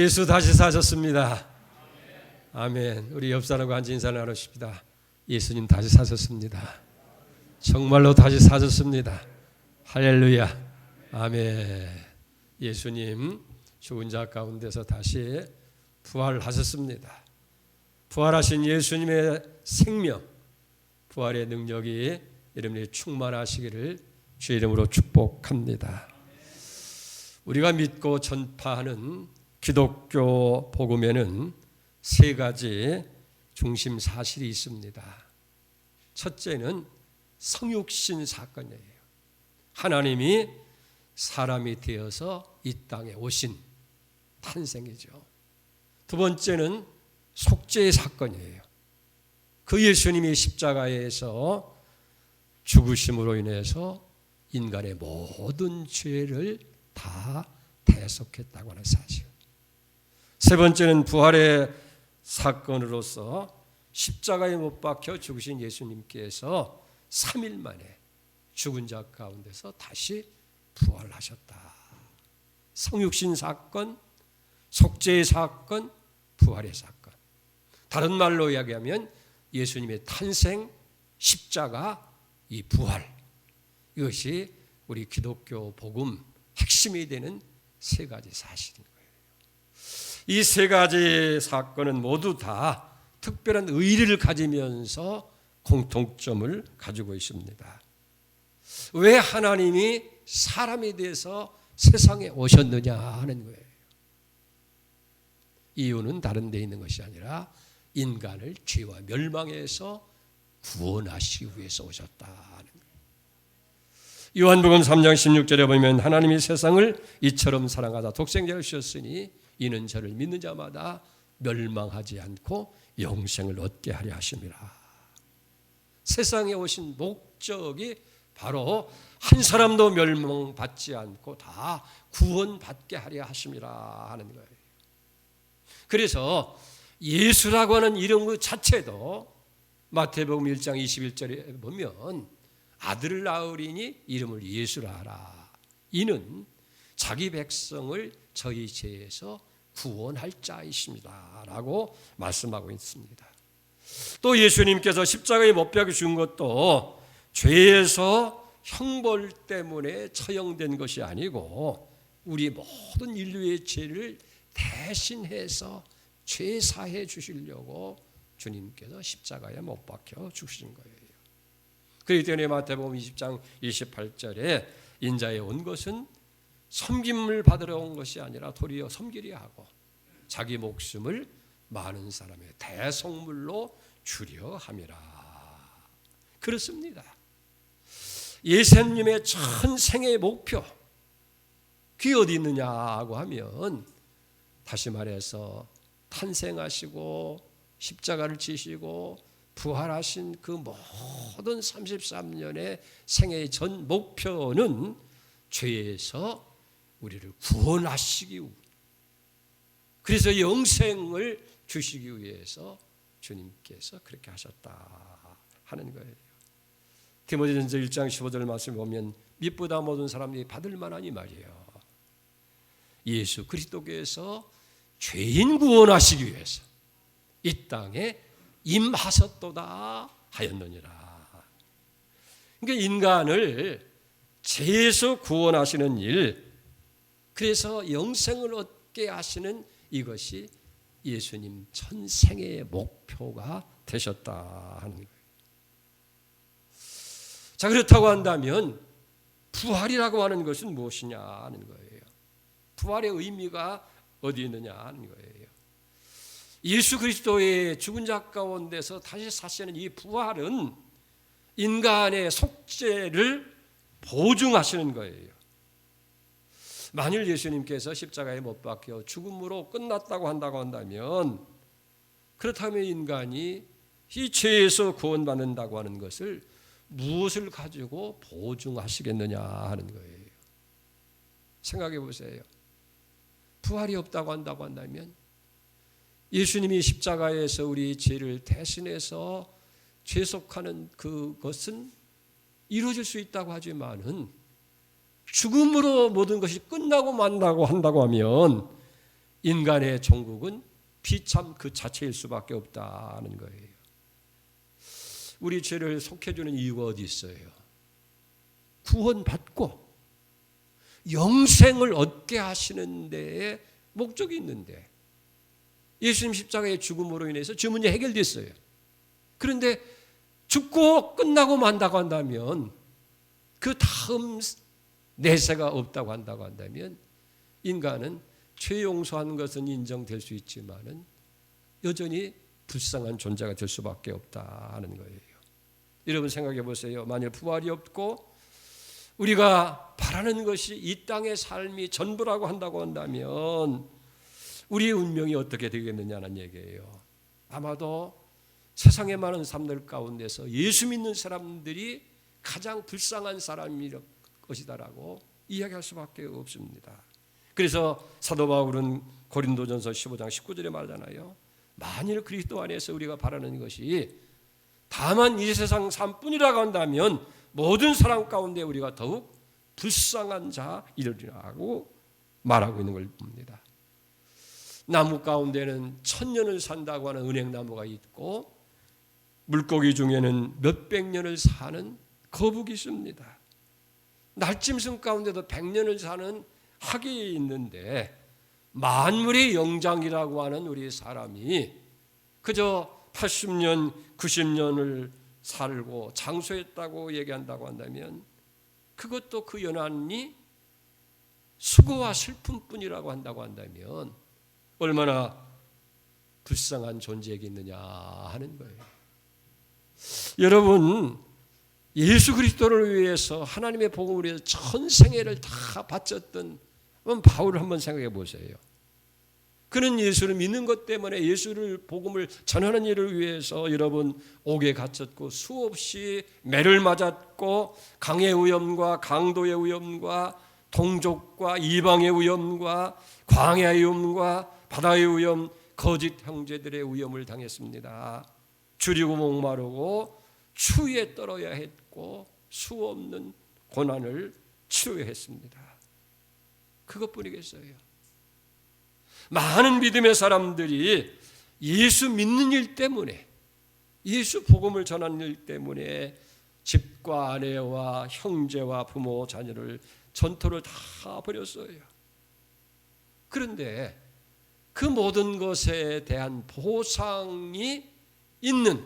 예수 다시 사셨습니다. 아멘. 우리 옆 사람과 앉아 인사를 나누십니다. 예수님 다시 사셨습니다. 정말로 다시 사셨습니다. 할렐루야. 아멘. 예수님 죽은 자 가운데서 다시 부활하셨습니다. 부활하신 예수님의 생명, 부활의 능력이 여러분이 충만하시기를 주의 이름으로 축복합니다. 우리가 믿고 전파하는 기독교 복음에는 세 가지 중심 사실이 있습니다. 첫째는 성육신 사건이에요. 하나님이 사람이 되어서 이 땅에 오신 탄생이죠. 두 번째는 속죄의 사건이에요. 그 예수님이 십자가에서 죽으심으로 인해서 인간의 모든 죄를 다 대속했다고 하는 사실. 세 번째는 부활의 사건으로서 십자가에 못 박혀 죽으신 예수님께서 3일 만에 죽은 자 가운데서 다시 부활하셨다. 성육신 사건, 속죄의 사건, 부활의 사건. 다른 말로 이야기하면 예수님의 탄생, 십자가, 이 부활. 이것이 우리 기독교 복음 핵심이 되는 세 가지 사실인 거예요. 이 세 가지 사건은 모두 다 특별한 의리를 가지면서 공통점을 가지고 있습니다. 왜 하나님이 사람이 돼서 세상에 오셨느냐 하는 거예요. 이유는 다른 데 있는 것이 아니라 인간을 죄와 멸망에서 구원하시기 위해서 오셨다 하는 거예요. 요한복음 3장 16절에 보면 하나님이 세상을 이처럼 사랑하사 독생자를 주셨으니 이는 저를 믿는 자마다 멸망하지 않고 영생을 얻게 하려 하심이라. 세상에 오신 목적이 바로 한 사람도 멸망받지 않고 다 구원받게 하려 하심이라 하는 거예요. 그래서 예수라고 하는 이름 그 자체도 마태복음 1장 21절에 보면 아들을 낳으리니 이름을 예수라 하라. 이는 자기 백성을 저희 죄에서 구원할 자이십니다 라고 말씀하고 있습니다. 또 예수님께서 십자가에 못 박혀 죽은 것도 죄에서 형벌 때문에 처형된 것이 아니고 우리 모든 인류의 죄를 대신해서 죄 사해 주시려고 주님께서 십자가에 못 박혀 죽으신 거예요. 그렇기 때문에 마태복음 20장 28절에 인자에 온 것은 섬김을 받으러 온 것이 아니라 도리어 섬기려 하고 자기 목숨을 많은 사람의 대속물로 주려 함이라. 그렇습니다. 예수님의 전생의 목표 그게 어디 있느냐고 하면 다시 말해서 탄생하시고 십자가를 지시고 부활하신 그 모든 33년의 생애의 전 목표는 죄에서 우리를 구원하시기 위해 그래서 영생을 주시기 위해서 주님께서 그렇게 하셨다 하는 거예요. 디모데전서 1장 15절 말씀 보면 믿보다 모든 사람들이 받을 만한 이 말이에요. 예수 그리스도께서 죄인 구원하시기 위해서 이 땅에 임하셨도다 하였느니라. 그러니까 인간을 죄에서 구원하시는 일, 그래서 영생을 얻게 하시는 이것이 예수님 전생의 목표가 되셨다 하는 거예요. 자, 그렇다고 한다면 부활이라고 하는 것은 무엇이냐 하는 거예요. 부활의 의미가 어디 있느냐 하는 거예요. 예수 그리스도의 죽은 자 가운데서 다시 사시는 이 부활은 인간의 속죄를 보증하시는 거예요. 만일 예수님께서 십자가에 못 박혀 죽음으로 끝났다고 한다면 그렇다면 인간이 이 죄에서 구원받는다고 하는 것을 무엇을 가지고 보증하시겠느냐 하는 거예요. 생각해 보세요. 부활이 없다고 한다면 예수님이 십자가에서 우리 죄를 대신해서 죄속하는 그것은 이루어질 수 있다고 하지만은 죽음으로 모든 것이 끝나고 만다고 한다고 하면 인간의 종국은 비참 그 자체일 수밖에 없다는 거예요. 우리 죄를 속해주는 이유가 어디 있어요? 구원받고 영생을 얻게 하시는 데에 목적이 있는데, 예수님 십자가의 죽음으로 인해서 주 문제 해결됐어요. 그런데 죽고 끝나고 만다고 한다면, 그 다음 내세가 없다고 한다고 한다면, 인간은 죄 용서한 것은 인정될 수 있지만은 여전히 불쌍한 존재가 될 수밖에 없다는 거예요. 여러분 생각해 보세요. 만일 부활이 없고 우리가 바라는 것이 이 땅의 삶이 전부라고 한다고 한다면 우리의 운명이 어떻게 되겠느냐는 얘기예요. 아마도 세상의 많은 사람들 가운데서 예수 믿는 사람들이 가장 불쌍한 사람일 것이다라고 이야기할 수밖에 없습니다. 그래서 사도 바울은 고린도전서 15장 19절에 말하잖아요. 만일 그리스도 안에서 우리가 바라는 것이 다만 이 세상 삶뿐이라고 한다면 모든 사람 가운데 우리가 더욱 불쌍한 자이르리라고 말하고 있는 걸 봅니다. 나무 가운데는 1000년을 산다고 하는 은행나무가 있고, 물고기 중에는 몇백 년을 사는 거북이 있습니다. 날짐승 가운데도 100년을 사는 학이 있는데, 만물의 영장이라고 하는 우리 사람이 그저 80년, 90년을 살고 장수했다고 얘기한다고 한다면 그것도 그 연한이 수고와 슬픔뿐이라고 한다고 한다면 얼마나 불쌍한 존재이겠느냐 하는 거예요. 여러분, 예수 그리스도를 위해서, 하나님의 복음을 위해서 전생애를 다 바쳤던 바울을 한번 생각해 보세요. 그는 예수를 믿는 것 때문에 예수를 복음을 전하는 일을 위해서 여러분 옥에 갇혔고 수없이 매를 맞았고, 강의 위험과 강도의 위험과 동족과 이방의 위험과 광야의 위험과 바다의 위험, 거짓 형제들의 위험을 당했습니다. 줄이고 목마르고 추위에 떨어야 했고 수없는 고난을 치러야 했습니다. 그것뿐이겠어요. 많은 믿음의 사람들이 예수 믿는 일 때문에, 예수 복음을 전하는 일 때문에 집과 아내와 형제와 부모 자녀를 전토를 다 버렸어요. 그런데 그 모든 것에 대한 보상이 있는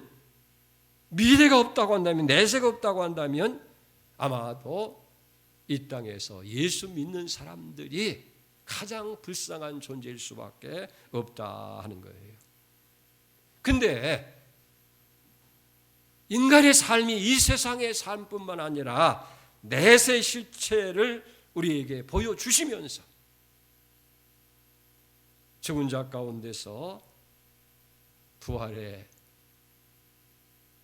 미래가 없다고 한다면, 내세가 없다고 한다면 아마도 이 땅에서 예수 믿는 사람들이 가장 불쌍한 존재일 수밖에 없다 하는 거예요. 근데 인간의 삶이 이 세상의 삶뿐만 아니라 내세 실체를 우리에게 보여주시면서 죽은 자 가운데서 부활에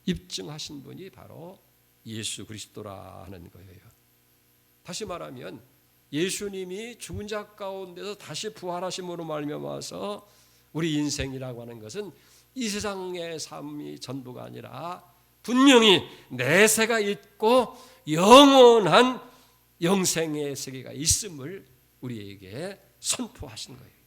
입증하신 분이 바로 예수 그리스도라 하는 거예요. 다시 말하면 예수님이 죽은 자 가운데서 다시 부활하심으로 말미암아서 우리 인생이라고 하는 것은 이 세상의 삶이 전부가 아니라 분명히 내세가 있고 영원한 영생의 세계가 있음을 우리에게 선포하신 거예요.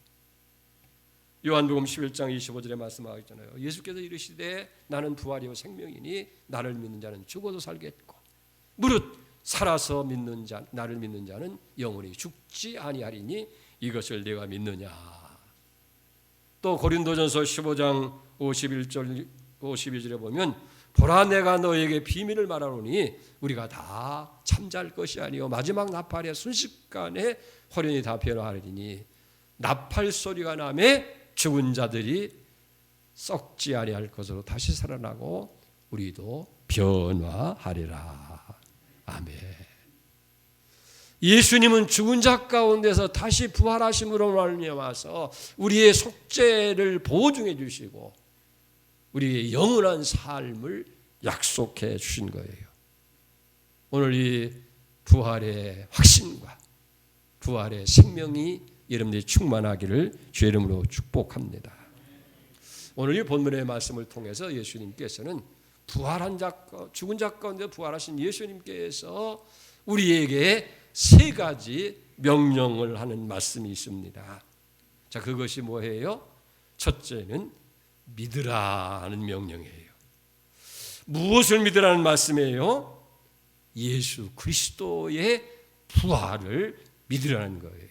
요한복음 11장 25절에 말씀하셨잖아요. 예수께서 이르시되 나는 부활이요 생명이니 나를 믿는 자는 죽어도 살겠고 무릇 살아서 믿는 자, 나를 믿는 자는 영원히 죽지 아니하리니 이것을 내가 믿느냐. 또 고린도전서 15장 51절 52절에 보면 보라 내가 너에게 비밀을 말하노니 우리가 다 잠잘 것이 아니요 마지막 나팔에 순식간에 호련히 다 변화하리니 나팔 소리가 나매 죽은 자들이 썩지 아니할 것으로 다시 살아나고 우리도 변화하리라. 아멘. 예수님은 죽은 자 가운데서 다시 부활하심으로 말미암아서 우리의 속죄를 보증해 주시고 우리의 영원한 삶을 약속해 주신 거예요. 오늘 이 부활의 확신과 부활의 생명이 여러분들이 충만하기를 주의 이름으로 축복합니다. 오늘 이 본문의 말씀을 통해서 예수님께서는 부활한 자, 죽은 자 가운데 부활하신 예수님께서 우리에게 세 가지 명령을 하는 말씀이 있습니다. 자, 그것이 뭐예요? 첫째는 믿으라는 명령이에요. 무엇을 믿으라는 말씀이에요? 예수 그리스도의 부활을 믿으라는 거예요.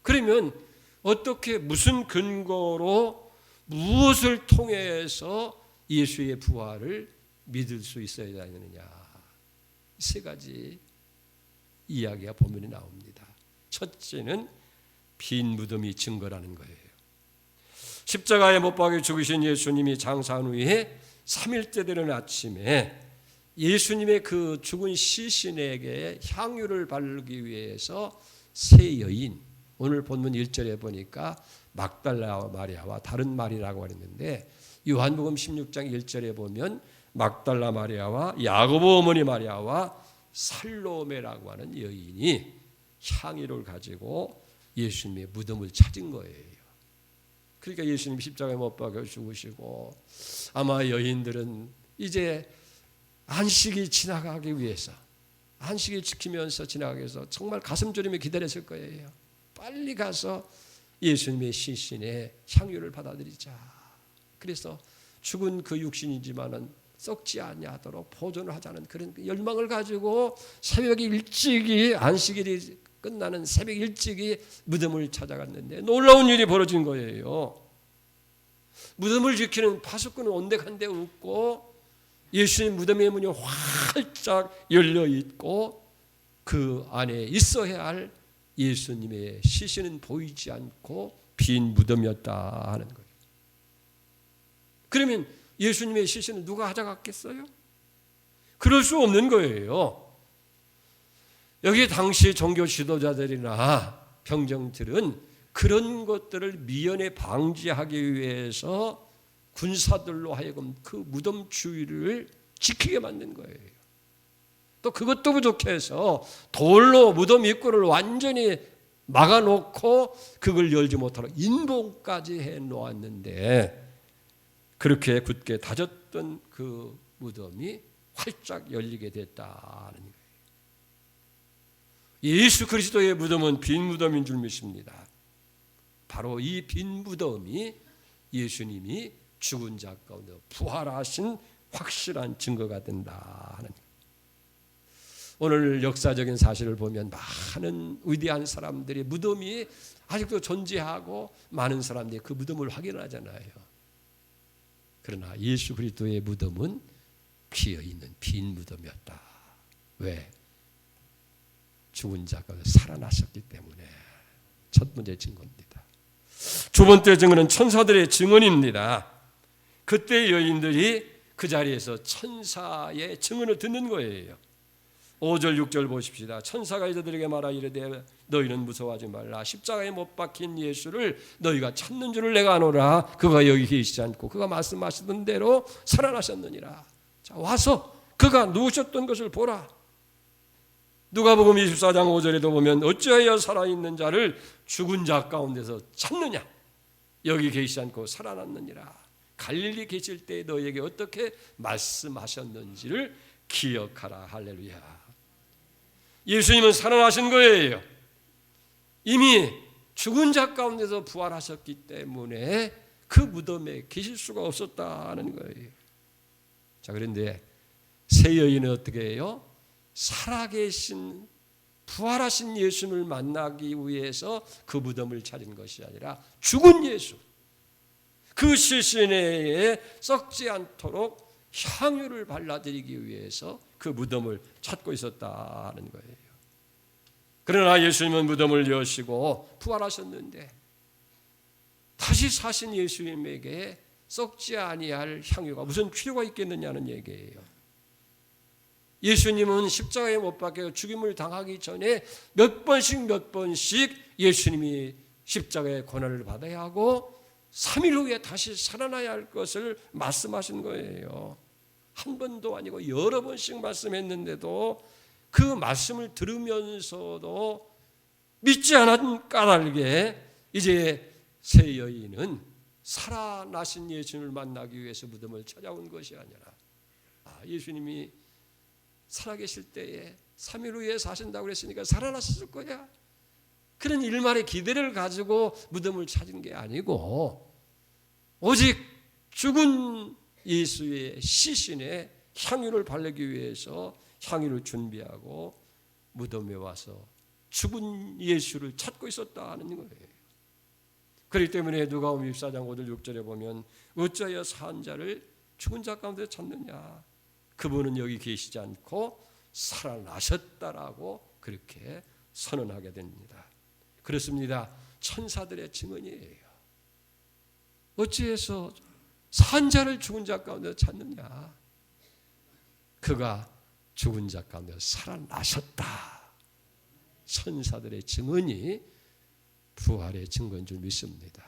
그러면 어떻게 무슨 근거로 무엇을 통해서 예수의 부활을 믿을 수 있어야 되느냐? 세 가지 이야기가 본문에 나옵니다. 첫째는 빈 무덤이 증거라는 거예요. 십자가에 못 박혀 죽으신 예수님이 장사한 후에 3일째 되는 아침에 예수님의 그 죽은 시신에게 향유를 바르기 위해서 세 여인, 오늘 본문 1절에 보니까 막달라 마리아와 다른 마리라고 했는데 요한복음 16장 1절에 보면 막달라 마리아와 야고보 어머니 마리아와 살로메라고 하는 여인이 향유를 가지고 예수님의 무덤을 찾은 거예요. 그러니까 예수님 십자가에 못 박혀 죽으시고 아마 여인들은 이제 안식이 지나가기 위해서 안식이 지키면서 지나가기 위해서 정말 가슴 졸이며 기다렸을 거예요. 빨리 가서 예수님의 시신에 향유를 받아들이자. 그래서 죽은 그 육신이지만은 썩지 아니하도록 보존을 하자는 그런 열망을 가지고 새벽 일찍이 안식일이 끝나는 새벽 일찍이 무덤을 찾아갔는데 놀라운 일이 벌어진 거예요. 무덤을 지키는 파수꾼은 온데간데 없고 예수님 무덤의 문이 활짝 열려 있고 그 안에 있어야 할 예수님의 시신은 보이지 않고 빈 무덤이었다 하는 거예요. 그러면 예수님의 시신을 누가 가져갔겠어요? 그럴 수 없는 거예요. 여기 당시 종교 지도자들이나 병정들은 그런 것들을 미연에 방지하기 위해서 군사들로 하여금 그 무덤 주위를 지키게 만든 거예요. 또 그것도 부족해서 돌로 무덤 입구를 완전히 막아놓고 그걸 열지 못하도록 인봉까지 해놓았는데 그렇게 굳게 다졌던 그 무덤이 활짝 열리게 됐다는 거예요. 예수 그리스도의 무덤은 빈 무덤인 줄 믿습니다. 바로 이 빈 무덤이 예수님이 죽은 자 가운데 부활하신 확실한 증거가 된다 하는 거예요. 오늘 역사적인 사실을 보면 많은 위대한 사람들의 무덤이 아직도 존재하고 많은 사람들이 그 무덤을 확인하잖아요. 그러나 예수 그리스도의 무덤은 비어있는 빈 무덤이었다. 왜? 죽은 자가 살아나셨기 때문에. 첫 번째 증거입니다. 두 번째 증거는 천사들의 증언입니다. 그때 여인들이 그 자리에서 천사의 증언을 듣는 거예요. 5절 6절 보십시다. 천사가 이들에게 말하 이르되 너희는 무서워하지 말라. 십자가에 못 박힌 예수를 너희가 찾는 줄을 내가 아노라. 그가 여기 계시지 않고 그가 말씀하시던 대로 살아나셨느니라. 자, 와서 그가 누우셨던 것을 보라. 누가복음 24장 5절에도 보면 어찌하여 살아있는 자를 죽은 자 가운데서 찾느냐. 여기 계시지 않고 살아났느니라. 갈릴리 계실 때 너희에게 어떻게 말씀하셨는지를 기억하라. 할렐루야. 예수님은 살아나신 거예요. 이미 죽은 자 가운데서 부활하셨기 때문에 그 무덤에 계실 수가 없었다는 거예요. 자, 그런데 세 여인은 어떻게 해요? 살아계신 부활하신 예수님을 만나기 위해서 그 무덤을 찾은 것이 아니라 죽은 예수, 그 시신에 썩지 않도록 향유를 발라드리기 위해서 그 무덤을 찾고 있었다는 거예요. 그러나 예수님은 무덤을 여시고 부활하셨는데 다시 사신 예수님에게 썩지 아니할 향유가 무슨 필요가 있겠느냐는 얘기예요. 예수님은 십자가에 못 박혀 죽임을 당하기 전에 몇 번씩 예수님이 십자가의 고난을 받아야 하고 3일 후에 다시 살아나야 할 것을 말씀하신 거예요. 한 번도 아니고 여러 번씩 말씀했는데도 그 말씀을 들으면서도 믿지 않은 까닭에 이제 세 여인은 살아나신 예수님을 만나기 위해서 무덤을 찾아온 것이 아니라 예수님이 살아계실 때에 3일 후에 사신다고 그랬으니까 살아나셨을 거야. 그런 일말의 기대를 가지고 무덤을 찾은 게 아니고 오직 죽은 예수의 시신에 향유를 바르기 위해서 향유를 준비하고 무덤에 와서 죽은 예수를 찾고 있었다는 거예요. 그렇기 때문에 누가복음 24장 5절 6절에 보면 어찌하여 산 자를 죽은 자 가운데 찾느냐, 그분은 여기 계시지 않고 살아나셨다라고 그렇게 선언하게 됩니다. 그렇습니다. 천사들의 증언이에요. 어찌해서 산 자를 죽은 자 가운데 찾느냐, 그가 죽은 자 가운데 살아나셨다. 천사들의 증언이 부활의 증거인 줄 믿습니다.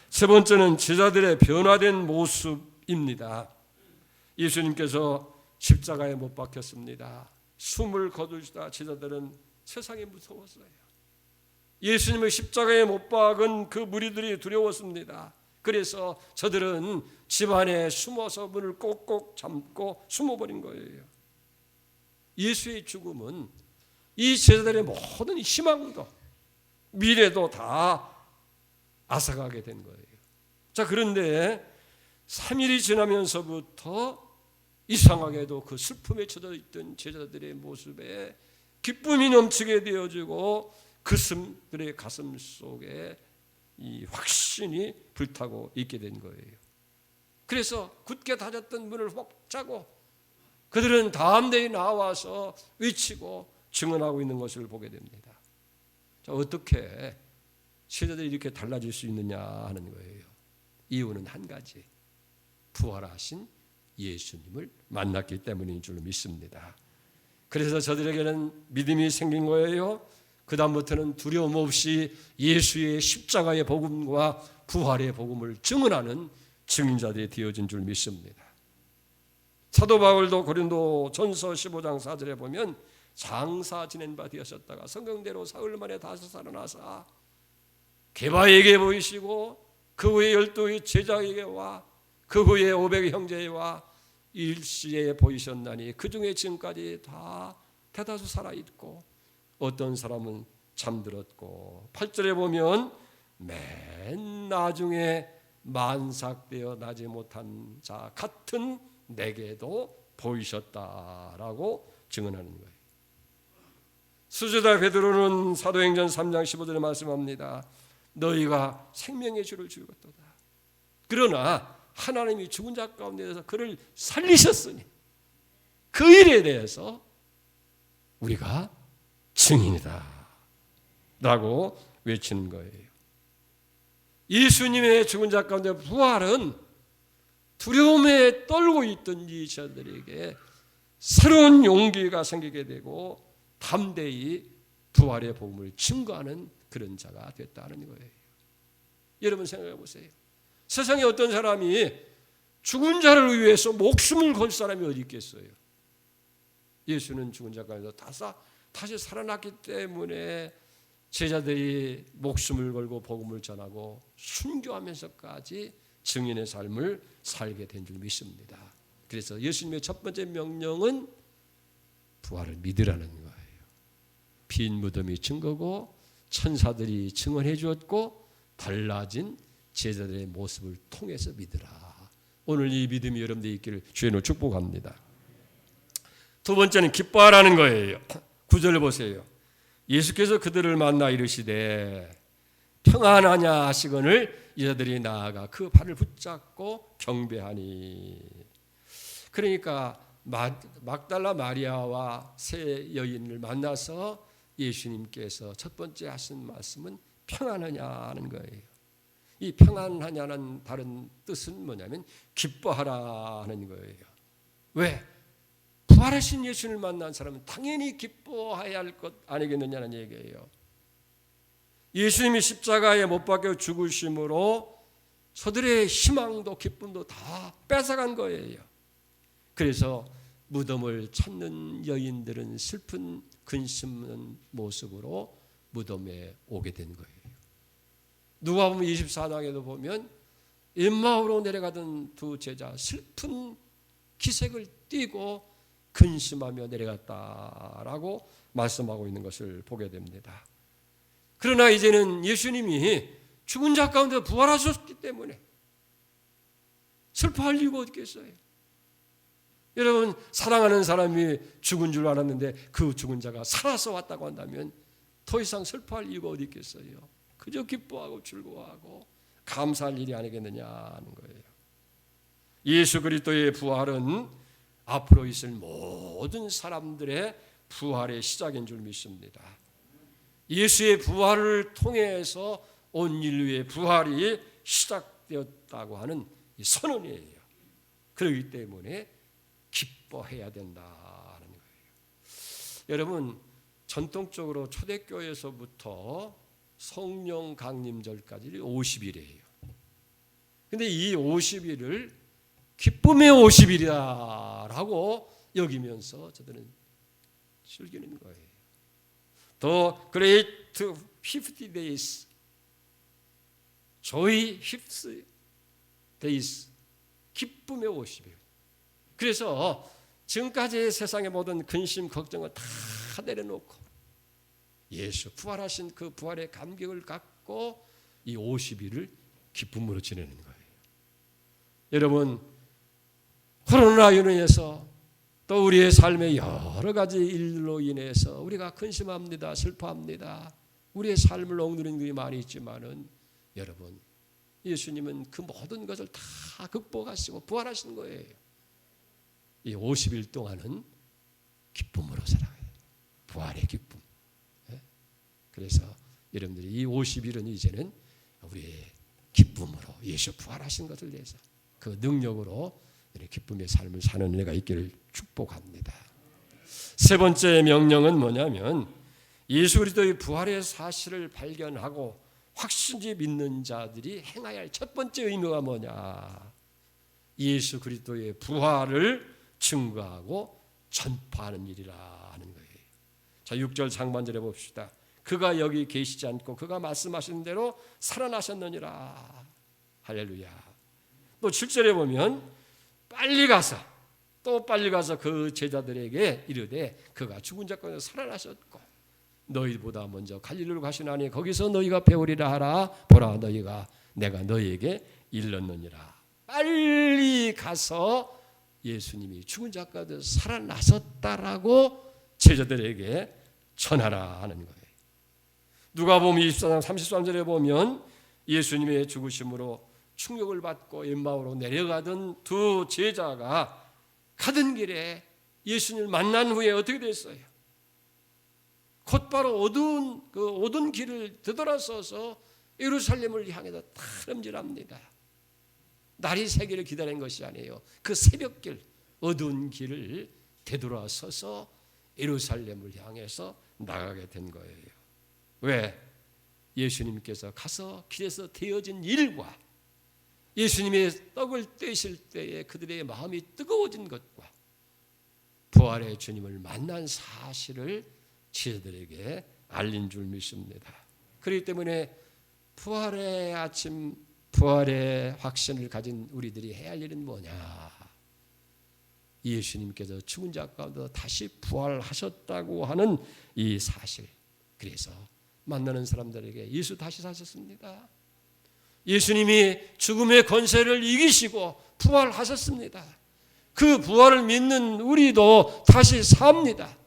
세 번째는 제자들의 변화된 모습입니다. 예수님께서 십자가에 못 박혔습니다. 숨을 거두시다 제자들은 세상이 무서웠어요. 예수님의 십자가에 못 박은 그 무리들이 두려웠습니다. 그래서 저들은 집안에 숨어서 문을 꼭꼭 잠고 숨어버린 거예요. 예수의 죽음은 이 제자들의 모든 희망도 미래도 다 앗아가게 된 거예요. 자, 그런데 3일이 지나면서부터 이상하게도 그 슬픔에 젖어 있던 제자들의 모습에 기쁨이 넘치게 되어지고 그들의 가슴 속에 이 확신이 불타고 있게 된 거예요. 그래서 굳게 닫았던 문을 확 짜고 그들은 다음 데에 나와서 외치고 증언하고 있는 것을 보게 됩니다. 자, 어떻게 제자들이 이렇게 달라질 수 있느냐 하는 거예요. 이유는 한 가지, 부활하신 예수님을 만났기 때문인 줄 믿습니다. 그래서 저들에게는 믿음이 생긴 거예요. 그 다음부터는 두려움 없이 예수의 십자가의 복음과 부활의 복음을 증언하는 증인자들이 되어진 줄 믿습니다. 사도 바울도 고린도 전서 15장 4절에 보면 장사 지낸 바 되었었다가 성경대로 사흘 만에 다시 살아나사 게바에게 보이시고 그 후에 12의 제자에게와 그 후에 500의 형제와 일시에 보이셨나니 그 중에 지금까지 다 대다수 살아있고 어떤 사람은 잠들었고 8절에 보면 맨 나중에 만삭되어 나지 못한 자 같은 내게도 보이셨다라고 증언하는 거예요. 수제자 베드로는 사도행전 3장 15절에 말씀합니다. 너희가 생명의 주를 죽였도다. 그러나 하나님이 죽은 자 가운데서 그를 살리셨으니 그 일에 대해서 우리가 증인이다 라고 외치는 거예요. 예수님의 죽은 자 가운데 부활은 두려움에 떨고 있던 이 자들에게 새로운 용기가 생기게 되고 담대히 부활의 복음을 증거하는 그런 자가 됐다는 거예요. 여러분 생각해 보세요. 세상에 어떤 사람이 죽은 자를 위해서 목숨을 걸 사람이 어디 있겠어요? 예수는 죽은 자 가운데 다시 살아났기 때문에 제자들이 목숨을 걸고 복음을 전하고 순교하면서까지 증인의 삶을 살게 된 줄 믿습니다. 그래서 예수님의 첫 번째 명령은 부활을 믿으라는 거예요. 빈 무덤이 증거고 천사들이 증언해 주었고 달라진 제자들의 모습을 통해서 믿으라. 오늘 이 믿음이 여러분들이 있기를 주의 축복합니다. 두 번째는 기뻐하라는 거예요. 9절을 보세요. 예수께서 그들을 만나 이르시되 평안하냐 하시거늘 여자들이 나아가 그 발을 붙잡고 경배하니. 그러니까 막달라 마리아와 세 여인을 만나서 예수님께서 첫 번째 하신 말씀은 평안하냐 하는 거예요. 이 평안하냐는 다른 뜻은 뭐냐면 기뻐하라 하는 거예요. 왜? 부활하신 예수를 만난 사람은 당연히 기뻐해야 할 것 아니겠느냐는 얘기예요. 예수님이 십자가에 못 박혀 죽으심으로 저들의 희망도 기쁨도 다 뺏어간 거예요. 그래서 무덤을 찾는 여인들은 슬픈 근심하는 모습으로 무덤에 오게 된 거예요. 누가복음 24장에도 보면 엠마오로 내려가던 두 제자 슬픈 기색을 띠고 근심하며 내려갔다라고 말씀하고 있는 것을 보게 됩니다. 그러나 이제는 예수님이 죽은 자 가운데 부활하셨기 때문에 슬퍼할 이유가 어딨겠어요? 여러분, 사랑하는 사람이 죽은 줄 알았는데 그 죽은 자가 살아서 왔다고 한다면 더 이상 슬퍼할 이유가 어디 있겠어요? 그저 기뻐하고 즐거워하고 감사할 일이 아니겠느냐 하는 거예요. 예수 그리스도의 부활은 앞으로 있을 모든 사람들의 부활의 시작인 줄 믿습니다. 예수의 부활을 통해서 온 인류의 부활이 시작되었다고 하는 이 선언이에요. 그렇기 때문에 기뻐해야 된다는 거예요. 여러분, 전통적으로 초대교회에서부터 성령 강림절까지 50일이에요. 근데 이 50일을 기쁨의 50일이라고 여기면서 저들은 즐기는 거예요. The Great 50 Days, Joy 50 Days, 기쁨의 50일. 그래서 지금까지 세상의 모든 근심, 걱정을 다 내려놓고 예수 부활하신 그 부활의 감격을 갖고 이 50일을 기쁨으로 지내는 거예요. 여러분, 코로나로 인해서 또 우리의 삶의 여러 가지 일로 인해서 우리가 근심합니다. 슬퍼합니다. 우리의 삶을 억누르는 일이 많이 있지만은 여러분, 예수님은 그 모든 것을 다 극복하시고 부활하신 거예요. 이 50일 동안은 기쁨으로 살아가요. 부활의 기쁨. 그래서 여러분들이 이 50일은 이제는 우리의 기쁨으로 예수 부활하신 것을 위해서 그 능력으로 기쁨의 삶을 사는 은혜가 있기를 축복합니다. 세 번째 명령은 뭐냐면 예수 그리스도의 부활의 사실을 발견하고 확신지 믿는 자들이 행해야 할 첫 번째 의무가 뭐냐? 예수 그리스도의 부활을 증거하고 전파하는 일이라 하는 거예요. 자, 6절 상반절에 봅시다. 그가 여기 계시지 않고 그가 말씀하신 대로 살아나셨느니라. 할렐루야. 또 7절에 보면 빨리 가서 그 제자들에게 이르되 그가 죽은 자 가운데 살아나셨고 너희보다 먼저 갈릴리로 가시나니 거기서 너희가 배우리라 하라. 보라, 내가 너희에게 일렀느니라. 빨리 가서 예수님이 죽은 자 가운데 살아나셨다라고 제자들에게 전하라 하는 거예요. 누가복음 24장 33절에 보면 예수님의 죽으심으로 충격을 받고 엠마오로 내려가던 두 제자가 가던 길에 예수님을 만난 후에 어떻게 됐어요? 곧바로 어두운 길을 되돌아서서 예루살렘을 향해서 탈음질합니다. 날이 새기를 기다린 것이 아니에요. 그 새벽길, 어두운 길을 되돌아서서 예루살렘을 향해서 나가게 된 거예요. 왜? 예수님께서 가서 길에서 되어진 일과 예수님의 떡을 떼실 때에 그들의 마음이 뜨거워진 것과 부활의 주님을 만난 사실을 제자들에게 알린 줄 믿습니다. 그렇기 때문에 부활의 아침, 부활의 확신을 가진 우리들이 해야 할 일은 뭐냐? 예수님께서 죽은 자 가운데 다시 부활하셨다고 하는 이 사실. 그래서 만나는 사람들에게 예수 다시 사셨습니다. 예수님이 죽음의 권세를 이기시고 부활하셨습니다. 그 부활을 믿는 우리도 다시 삽니다.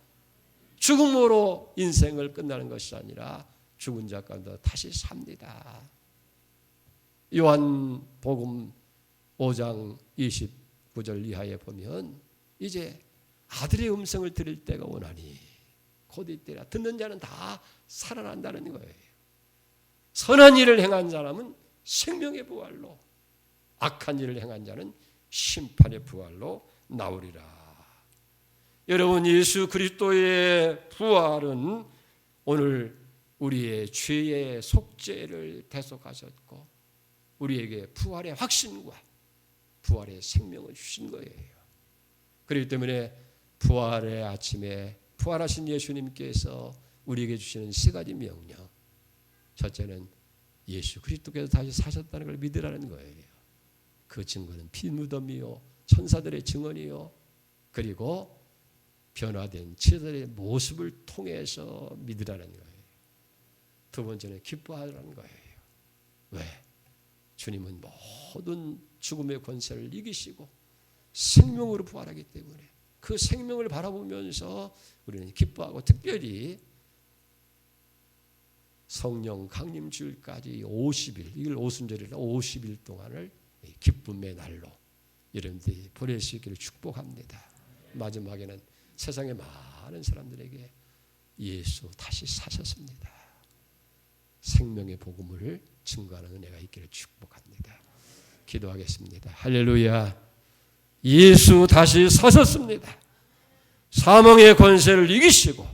죽음으로 인생을 끝나는 것이 아니라 죽은 자 가운데 다시 삽니다. 요한복음 5장 29절 이하에 보면 이제 아들의 음성을 들을 때가 오나니 곧 이때라. 듣는 자는 다 살아난다는 거예요. 선한 일을 행한 사람은 생명의 부활로, 악한 일을 행한 자는 심판의 부활로 나오리라. 여러분, 예수 그리스도의 부활은 오늘 우리의 죄의 속죄를 대속하셨고 우리에게 부활의 확신과 부활의 생명을 주신 거예요. 그렇기 때문에 부활의 아침에 부활하신 예수님께서 우리에게 주시는 세 가지 명령. 첫째는 예수 그리스도께서 다시 사셨다는 걸 믿으라는 거예요. 그 증거는 피무덤이요 천사들의 증언이요 그리고 변화된 제자들의 모습을 통해서 믿으라는 거예요. 두 번째는 기뻐하라는 거예요. 왜? 주님은 모든 죽음의 권세를 이기시고 생명으로 부활하기 때문에 그 생명을 바라보면서 우리는 기뻐하고, 특별히 성령 강림 주일까지 50일, 이걸 오순절이라 50일 동안을 기쁨의 날로 여러분들이 보낼 수 있기를 축복합니다. 마지막에는 세상의 많은 사람들에게 예수 다시 사셨습니다. 생명의 복음을 증거하는 은혜가 있기를 축복합니다. 기도하겠습니다. 할렐루야. 예수 다시 사셨습니다. 사망의 권세를 이기시고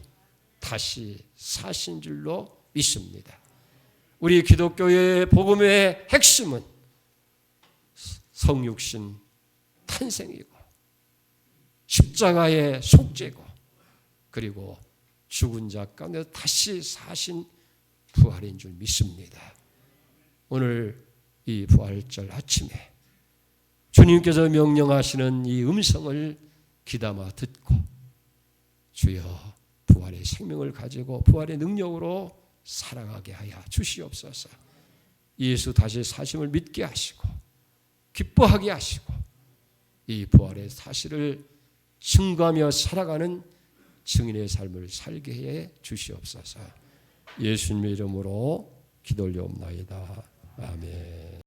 다시 사신 줄로 믿습니다. 우리 기독교의 복음의 핵심은 성육신 탄생이고 십자가의 속죄고 그리고 죽은 자 가운데 다시 사신 부활인 줄 믿습니다. 오늘 이 부활절 아침에 주님께서 명령하시는 이 음성을 귀담아 듣고 주여 부활의 생명을 가지고 부활의 능력으로 살아가게 하여 주시옵소서. 예수 다시 사심을 믿게 하시고 기뻐하게 하시고 이 부활의 사실을 증거하며 살아가는 증인의 삶을 살게 해 주시옵소서. 예수님의 이름으로 기도 올려옵나이다. 아멘.